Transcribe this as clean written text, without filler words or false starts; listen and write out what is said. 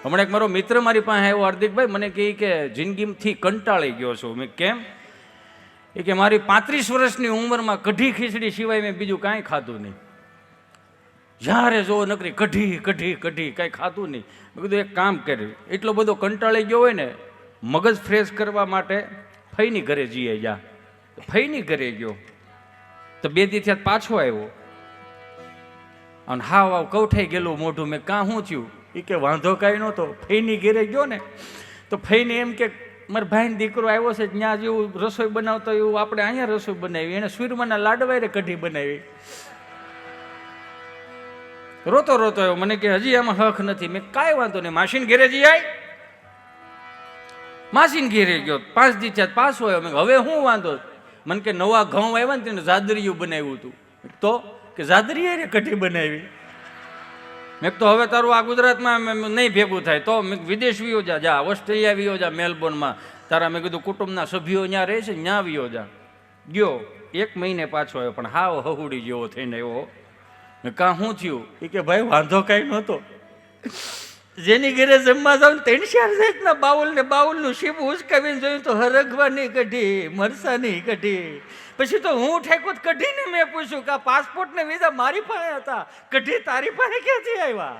હમણાં એક મારો મિત્ર મારી પાસે આવ્યો, હાર્દિકભાઈ, મને કહે કે જિંદગીથી કંટાળી ગયો છું. મેં કેમ? એ કે મારી 35 વર્ષની ઉંમરમાં કઢી ખીચડી સિવાય મેં બીજું કાંઈ ખાધું નહીં. જ્યારે જો નકરી કઢી કઢી કઢી કાંઈ ખાતું નહીં. મેં કીધું એક કામ કર્યું, એટલો બધો કંટાળી ગયો હોય ને, મગજ ફ્રેશ કરવા માટે ફઈની ઘરે જઈએ જા. ફઈની ઘરે ગયો તો 2 દી થયા પાછો આવ્યો અને હાવ કવઠાઈ ગયેલું મોઢું. મેં કાં શું થયું? એ કે વાંધો કાંઈ નહોતો. ફઈની ઘરે ગયો ને તો ફઈને એમ કે મારા ભાઈનો દીકરો આવ્યો છે, ત્યાં જેવું રસોઈ બનાવતો એવું આપણે અહીંયા રસોઈ બનાવી. એને સુરમાના લાડવાય કઢી બનાવી. રોતો રોતો આવ્યો, મને કે હજી આમાં હક નથી. મેં કાંઈ વાંધો નહીં, માસીને ઘેરે જઈ આય. માસીને ઘેરે ગયો, 5 દી થયા પાછો આવ્યો. મેં હવે શું વાંધો? મને કે નવા ઘઉં આવ્યા ને તેને જાદરિયું બનાવ્યું હતું. તો કે જાદરીએ કઢી બનાવી. મેં તો હવે તારું આ ગુજરાતમાં નહીં ભેગું થાય તો મેં વિદેશ વિયો જા, ઓસ્ટ્રેલિયા વિયો જા, મેલબોર્નમાં તારા મેં કીધું કુટુંબના સભ્યો ત્યાં રહે છે, ત્યાં વિયો જા. ગયો 1 મહિને પાછો આવ્યો, પણ હાવ હહુડી જેવો થઈને આવ્યો. મેં કાં શું થયું? એ કે ભાઈ વાંધો કાંઈ નહોતો. જેની ઘરે જમવા જાવ ને 3-4 જાતના બાઉલ ને બાઉલનું શીપ ઉચકાવીને જોયું તો હરગવાની કઢી, મરસાની કઢી. પછી તો હું ઠેકો કઢીને મેં પૂછ્યું કે આ પાસપોર્ટ ને વિઝા મારી પાસે હતા, કઢી તારી પાસે ક્યાંથી આવ્યા?